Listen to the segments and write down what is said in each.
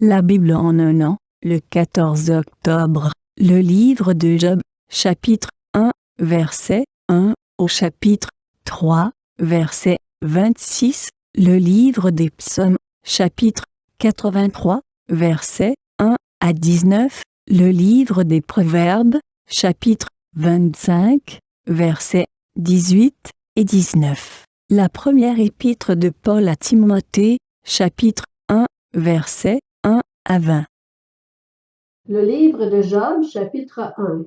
La Bible en un an, le 14 octobre, le livre de Job, chapitre 1, verset 1 au chapitre 3, verset 26, le livre des psaumes, chapitre 83, verset 1 à 19, le livre des proverbes, chapitre 25, versets 18 et 19. La première épître de Paul à Timothée, chapitre 1, verset 1 à 20. Le livre de Job, chapitre 1.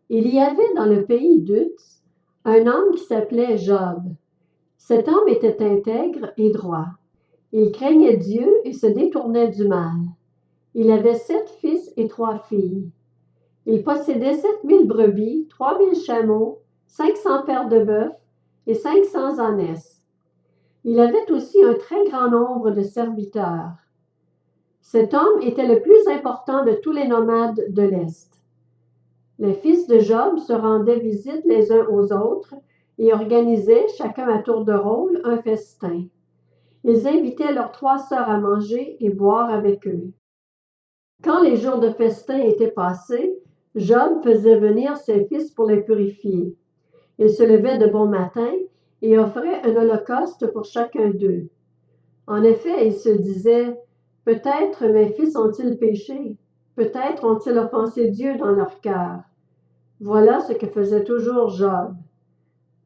Il y avait dans le pays d'Uz un homme qui s'appelait Job. Cet homme était intègre et droit. Il craignait Dieu et se détournait du mal. Il avait 7 fils et 3 filles. Il possédait 7000 brebis, 3000 chameaux, 500 paires de bœufs et 500 ânesses. Il avait aussi un très grand nombre de serviteurs. Cet homme était le plus important de tous les nomades de l'Est. Les fils de Job se rendaient visite les uns aux autres et organisaient, chacun à tour de rôle, un festin. Ils invitaient leurs 3 sœurs à manger et boire avec eux. Quand les jours de festin étaient passés, Job faisait venir ses fils pour les purifier. Il se levait de bon matin et offrait un holocauste pour chacun d'eux. En effet, il se disait, « Peut-être mes fils ont-ils péché, peut-être ont-ils offensé Dieu dans leur cœur. » Voilà ce que faisait toujours Job.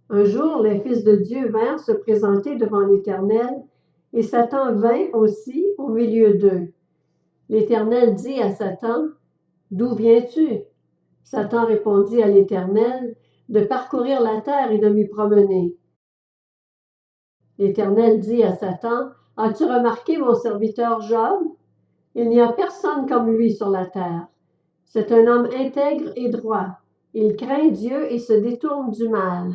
Un jour, les fils de Dieu vinrent se présenter devant l'Éternel, et Satan vint aussi au milieu d'eux. L'Éternel dit à Satan, « D'où viens-tu? » Satan répondit à l'Éternel, « De parcourir la terre et de m'y promener. » L'Éternel dit à Satan, « As-tu remarqué mon serviteur Job? Il n'y a personne comme lui sur la terre. C'est un homme intègre et droit. Il craint Dieu et se détourne du mal. »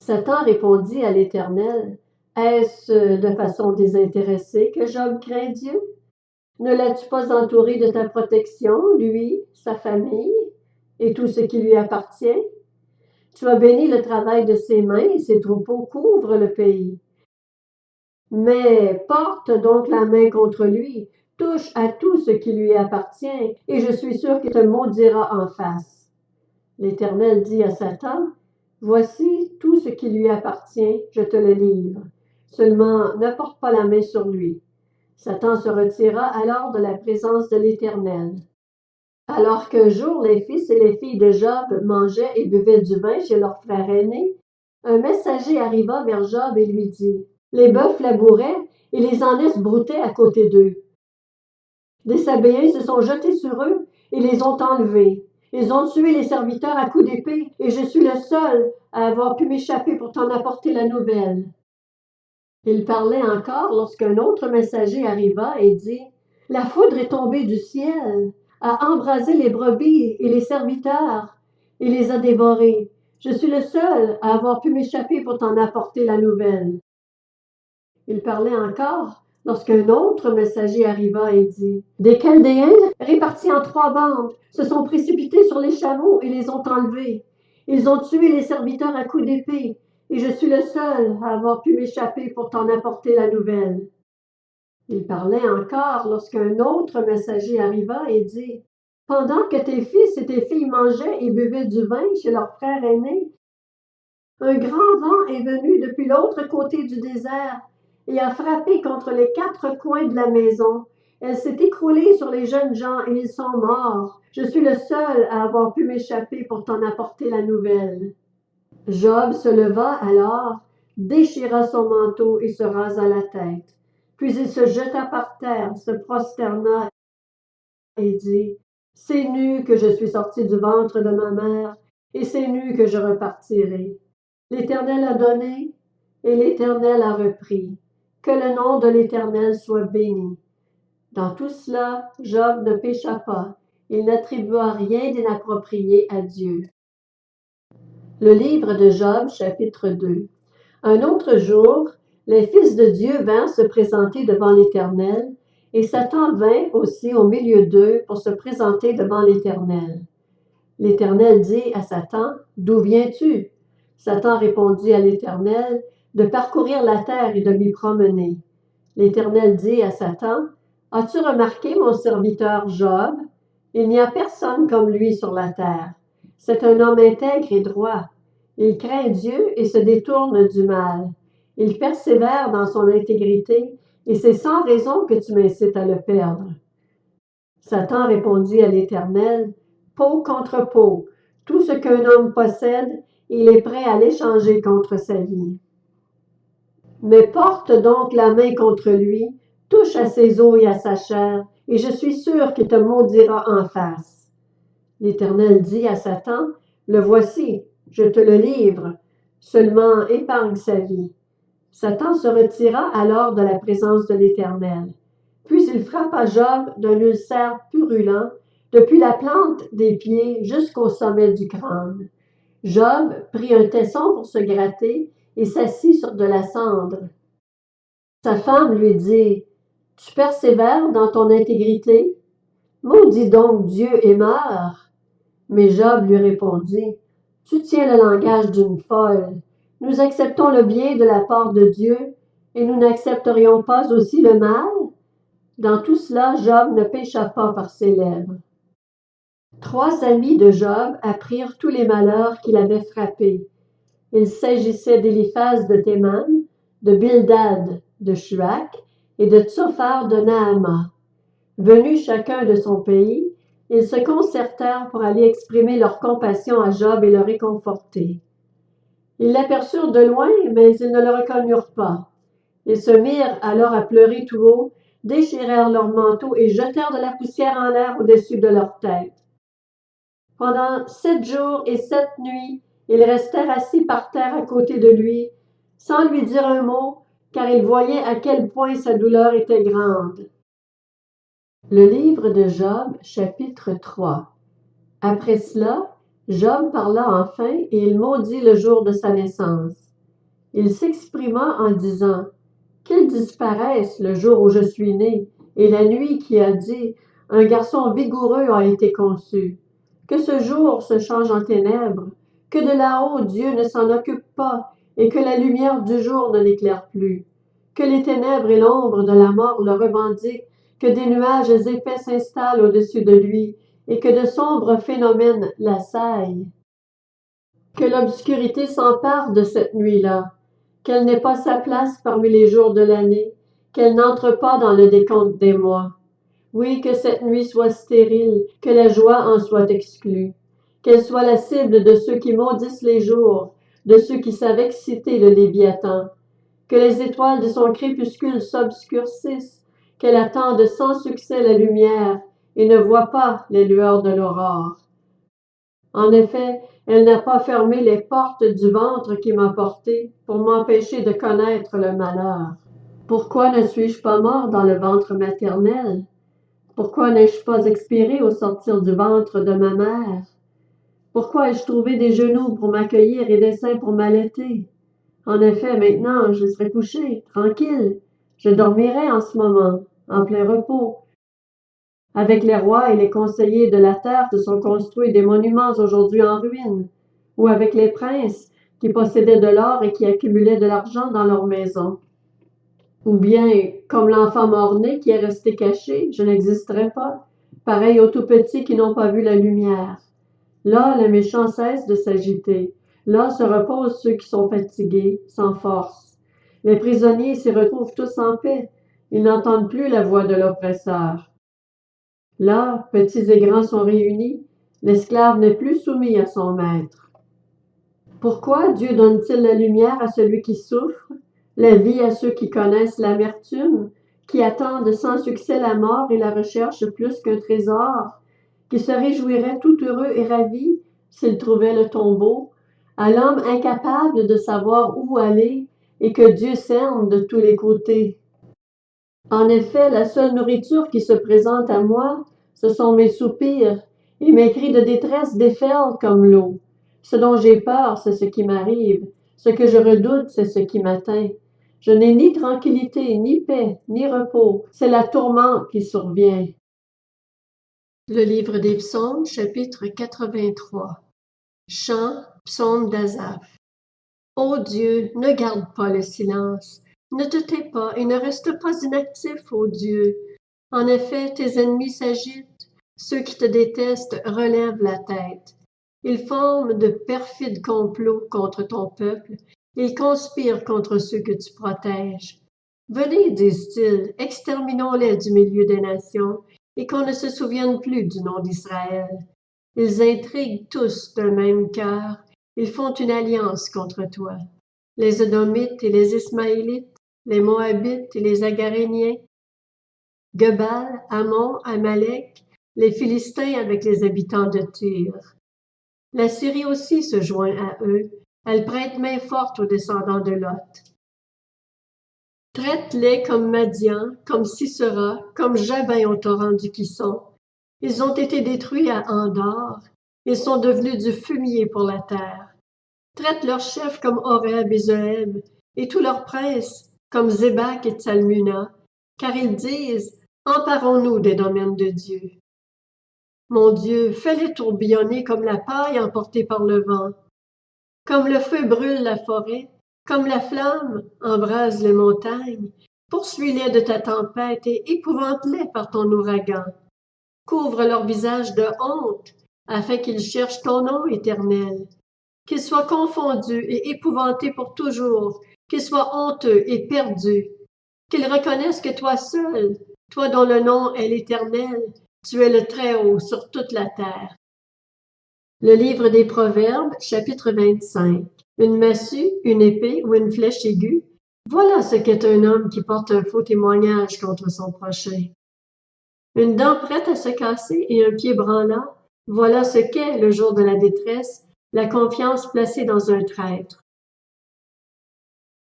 Satan répondit à l'Éternel, « Est-ce de façon désintéressée que Job craint Dieu? Ne l'as-tu pas entouré de ta protection, lui, sa famille et tout ce qui lui appartient? Tu as béni le travail de ses mains et ses troupeaux couvrent le pays. Mais porte donc la main contre lui, touche à tout ce qui lui appartient, et je suis sûr qu'il te maudira en face. » L'Éternel dit à Satan, « Voici tout ce qui lui appartient, je te le livre. Seulement ne porte pas la main sur lui. » Satan se retira alors de la présence de l'Éternel. Alors qu'un jour les fils et les filles de Job mangeaient et buvaient du vin chez leur frère aîné, un messager arriva vers Job et lui dit, « Les bœufs labouraient et les ânesses broutaient à côté d'eux. Des Sabéens se sont jetés sur eux et les ont enlevés. Ils ont tué les serviteurs à coups d'épée et je suis le seul à avoir pu m'échapper pour t'en apporter la nouvelle. » Il parlait encore lorsqu'un autre messager arriva et dit, « La foudre est tombée du ciel, a embrasé les brebis et les serviteurs, et les a dévorés. Je suis le seul à avoir pu m'échapper pour t'en apporter la nouvelle. » Il parlait encore lorsqu'un autre messager arriva et dit, « Des Chaldéens, répartis en 3 bandes, se sont précipités sur les chameaux et les ont enlevés. Ils ont tué les serviteurs à coups d'épée, et je suis le seul à avoir pu m'échapper pour t'en apporter la nouvelle. » Il parlait encore lorsqu'un autre messager arriva et dit, « Pendant que tes fils et tes filles mangeaient et buvaient du vin chez leur frère aîné, un grand vent est venu depuis l'autre côté du désert et a frappé contre les 4 coins de la maison. Elle s'est écroulée sur les jeunes gens et ils sont morts. Je suis le seul à avoir pu m'échapper pour t'en apporter la nouvelle. » Job se leva alors, déchira son manteau et se rasa la tête. Puis il se jeta par terre, se prosterna et dit, « C'est nu que je suis sorti du ventre de ma mère, et c'est nu que je repartirai. L'Éternel a donné, et l'Éternel a repris. Que le nom de l'Éternel soit béni. » Dans tout cela, Job ne pécha pas. Il n'attribua rien d'inapproprié à Dieu. Le livre de Job, chapitre 2. Un autre jour, les fils de Dieu vinrent se présenter devant l'Éternel, et Satan vint aussi au milieu d'eux pour se présenter devant l'Éternel. L'Éternel dit à Satan, « D'où viens-tu? » Satan répondit à l'Éternel, « De parcourir la terre et de m'y promener. » L'Éternel dit à Satan, « As-tu remarqué mon serviteur Job? Il n'y a personne comme lui sur la terre. C'est un homme intègre et droit. Il craint Dieu et se détourne du mal. Il persévère dans son intégrité et c'est sans raison que tu m'incites à le perdre. Satan répondit à l'Éternel, peau contre peau, tout ce qu'un homme possède, il est prêt à l'échanger contre sa vie. Mais porte donc la main contre lui, touche à ses os et à sa chair, et je suis sûr qu'il te maudira en face. L'Éternel dit à Satan, le voici, je te le livre, seulement épargne sa vie. Satan se retira alors de la présence de l'Éternel. Puis il frappa Job d'un ulcère purulent, depuis la plante des pieds jusqu'au sommet du crâne. Job prit un tesson pour se gratter et s'assit sur de la cendre. Sa femme lui dit, « Tu persévères dans ton intégrité? Maudis donc Dieu et meurs. » Mais Job lui répondit, « Tu tiens le langage d'une folle. Nous acceptons le bien de la part de Dieu, et nous n'accepterions pas aussi le mal? » Dans tout cela, Job ne pécha pas par ses lèvres. 3 amis de Job apprirent tous les malheurs qu'il avait frappés. Il s'agissait d'Éliphaz de Théman, de Bildad de Shuach et de Tsophar de Naama. Venus chacun de son pays, ils se concertèrent pour aller exprimer leur compassion à Job et le réconforter. Ils l'aperçurent de loin, mais ils ne le reconnurent pas. Ils se mirent alors à pleurer tout haut, déchirèrent leurs manteaux et jetèrent de la poussière en l'air au-dessus de leurs têtes. Pendant 7 jours et 7 nuits, ils restèrent assis par terre à côté de lui, sans lui dire un mot, car ils voyaient à quel point sa douleur était grande. Le livre de Job, chapitre 3. Après cela, Job parla enfin et il maudit le jour de sa naissance. Il s'exprima en disant, « Qu'il disparaisse le jour où je suis né, et la nuit qui a dit, un garçon vigoureux a été conçu. Que ce jour se change en ténèbres, que de là-haut Dieu ne s'en occupe pas, et que la lumière du jour ne l'éclaire plus. Que les ténèbres et l'ombre de la mort le revendiquent, que des nuages épais s'installent au-dessus de lui, et que de sombres phénomènes l'assaillent. Que l'obscurité s'empare de cette nuit-là, qu'elle n'ait pas sa place parmi les jours de l'année, qu'elle n'entre pas dans le décompte des mois. Oui, que cette nuit soit stérile, que la joie en soit exclue, qu'elle soit la cible de ceux qui maudissent les jours, de ceux qui savent exciter le Léviathan, que les étoiles de son crépuscule s'obscurcissent, qu'elle attende sans succès la lumière et ne voit pas les lueurs de l'aurore. En effet, elle n'a pas fermé les portes du ventre qui m'a porté pour m'empêcher de connaître le malheur. Pourquoi ne suis-je pas mort dans le ventre maternel? Pourquoi n'ai-je pas expiré au sortir du ventre de ma mère? Pourquoi ai-je trouvé des genoux pour m'accueillir et des seins pour m'allaiter? En effet, maintenant, je serai couché, tranquille. Je dormirai en ce moment, en plein repos. Avec les rois et les conseillers de la terre se sont construits des monuments aujourd'hui en ruine, ou avec les princes qui possédaient de l'or et qui accumulaient de l'argent dans leurs maisons. Ou bien, comme l'enfant mort-né qui est resté caché, je n'existerai pas, pareil aux tout-petits qui n'ont pas vu la lumière. Là, le méchant cesse de s'agiter. Là se reposent ceux qui sont fatigués, sans force. Les prisonniers s'y retrouvent tous en paix. Ils n'entendent plus la voix de l'oppresseur. Là, petits et grands sont réunis. L'esclave n'est plus soumis à son maître. Pourquoi Dieu donne-t-il la lumière à celui qui souffre, la vie à ceux qui connaissent l'amertume, qui attendent sans succès la mort et la recherchent plus qu'un trésor, qui se réjouiraient tout heureux et ravis s'ils trouvaient le tombeau, à l'homme incapable de savoir où aller et que Dieu cerne de tous les côtés? En effet, la seule nourriture qui se présente à moi, ce sont mes soupirs, et mes cris de détresse déferlent comme l'eau. Ce dont j'ai peur, c'est ce qui m'arrive. Ce que je redoute, c'est ce qui m'atteint. Je n'ai ni tranquillité, ni paix, ni repos. C'est la tourmente qui survient. Le livre des Psaumes, chapitre 83. Chant, psaume d'Asaph. Ô Dieu, ne garde pas le silence. Ne te tais pas et ne reste pas inactif, ô Dieu. En effet, tes ennemis s'agitent, ceux qui te détestent relèvent la tête. Ils forment de perfides complots contre ton peuple, ils conspirent contre ceux que tu protèges. Venez, disent-ils, exterminons-les du milieu des nations, et qu'on ne se souvienne plus du nom d'Israël. Ils intriguent tous d'un même cœur, ils font une alliance contre toi. Les Édomites et les Ismaélites, les Moabites et les Agaréniens, Gebal, Ammon, Amalek, les Philistins avec les habitants de Tyr. La Syrie aussi se joint à eux, elle prête main forte aux descendants de Lot. Traite-les comme Madian, comme Sisera, comme Jabin au torrent du Kison. Ils ont été détruits à Andor, ils sont devenus du fumier pour la terre. Traite leurs chefs comme Horeb et Zoeb, et tous leurs princes comme Zébak et Tsalmuna, car ils disent « Emparons-nous des domaines de Dieu ». Mon Dieu, fais-les tourbillonner comme la paille emportée par le vent. Comme le feu brûle la forêt, comme la flamme embrase les montagnes, poursuis-les de ta tempête et épouvante-les par ton ouragan. Couvre leur visage de honte, afin qu'ils cherchent ton nom éternel. Qu'ils soient confondus et épouvantés pour toujours, qu'ils soient honteux et perdus. Qu'ils reconnaissent que toi seul, toi dont le nom est l'Éternel, tu es le Très-Haut sur toute la terre. Le livre des Proverbes, chapitre 25. Une massue, une épée ou une flèche aiguë, voilà ce qu'est un homme qui porte un faux témoignage contre son prochain. Une dent prête à se casser et un pied branlant, voilà ce qu'est, le jour de la détresse, la confiance placée dans un traître.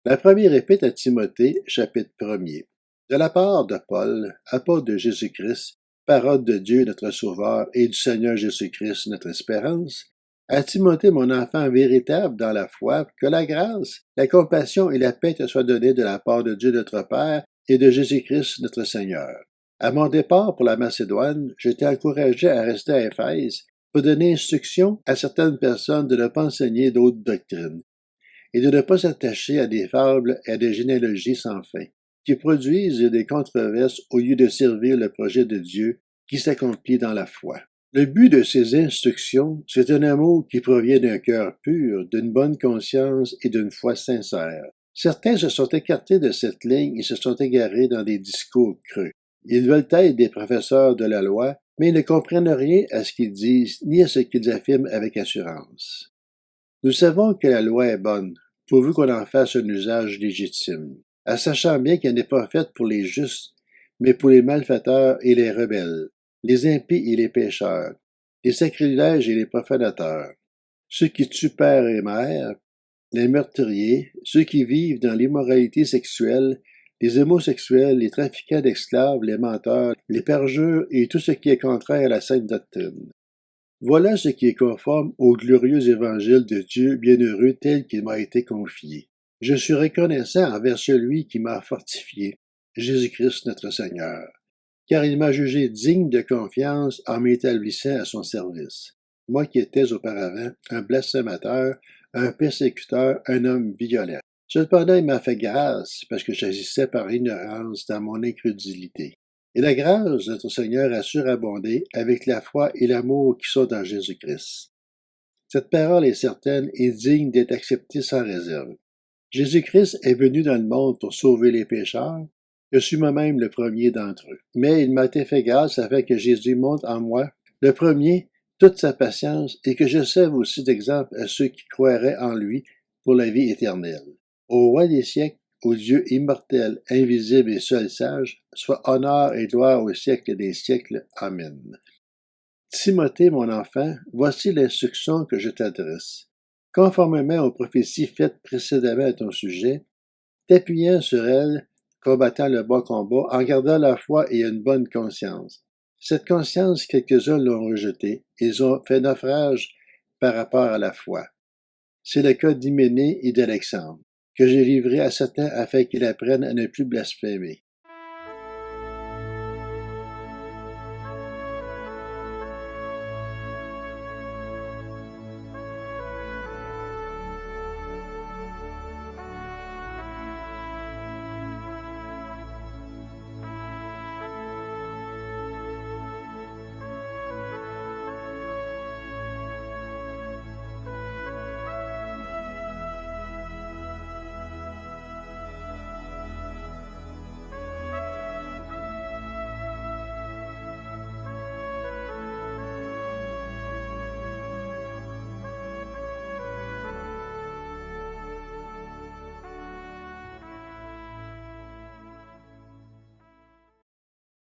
La première épître à Timothée, chapitre 1er. De la part de Paul, apôtre de Jésus-Christ, parole de Dieu notre Sauveur et du Seigneur Jésus-Christ notre espérance, à Timothée mon enfant véritable dans la foi, que la grâce, la compassion et la paix te soient données de la part de Dieu notre Père et de Jésus-Christ notre Seigneur. À mon départ pour la Macédoine, j'étais encouragé à rester à Éphèse pour donner instruction à certaines personnes de ne pas enseigner d'autres doctrines et de ne pas s'attacher à des fables et à des généalogies sans fin, qui produisent des controverses au lieu de servir le projet de Dieu qui s'accomplit dans la foi. Le but de ces instructions, c'est un amour qui provient d'un cœur pur, d'une bonne conscience et d'une foi sincère. Certains se sont écartés de cette ligne et se sont égarés dans des discours creux. Ils veulent être des professeurs de la loi, mais ils ne comprennent rien à ce qu'ils disent ni à ce qu'ils affirment avec assurance. Nous savons que la loi est bonne, pourvu qu'on en fasse un usage légitime, en sachant bien qu'elle n'est pas faite pour les justes, mais pour les malfaiteurs et les rebelles, les impies et les pécheurs, les sacrilèges et les profanateurs, ceux qui tuent père et mère, les meurtriers, ceux qui vivent dans l'immoralité sexuelle, les homosexuels, les trafiquants d'esclaves, les menteurs, les perjures et tout ce qui est contraire à la sainte doctrine. Voilà ce qui est conforme au glorieux évangile de Dieu bienheureux tel qu'il m'a été confié. Je suis reconnaissant envers celui qui m'a fortifié, Jésus-Christ notre Seigneur, car il m'a jugé digne de confiance en m'établissant à son service. Moi qui étais auparavant un blasphémateur, un persécuteur, un homme violent. Cependant, il m'a fait grâce parce que j'agissais par ignorance dans mon incrédulité. Et la grâce de notre Seigneur a surabondé avec la foi et l'amour qui sont en Jésus-Christ. Cette parole est certaine et digne d'être acceptée sans réserve. Jésus-Christ est venu dans le monde pour sauver les pécheurs. Je suis moi-même le premier d'entre eux. Mais il m'a été fait grâce afin que Jésus montre en moi, le premier, toute sa patience et que je serve aussi d'exemple à ceux qui croiraient en lui pour la vie éternelle. Au roi des siècles, au Dieu immortel, invisible et seul sage, soit honneur et gloire au siècle des siècles. Amen. Timothée, mon enfant, voici l'instruction que je t'adresse. Conformément aux prophéties faites précédemment à ton sujet, t'appuyant sur elles, combattant le bon combat, en gardant la foi et une bonne conscience. Cette conscience, quelques-uns l'ont rejetée, ils ont fait naufrage par rapport à la foi. C'est le cas d'Hyménée et d'Alexandre, que j'ai livré à Satan afin qu'il apprenne à ne plus blasphémer.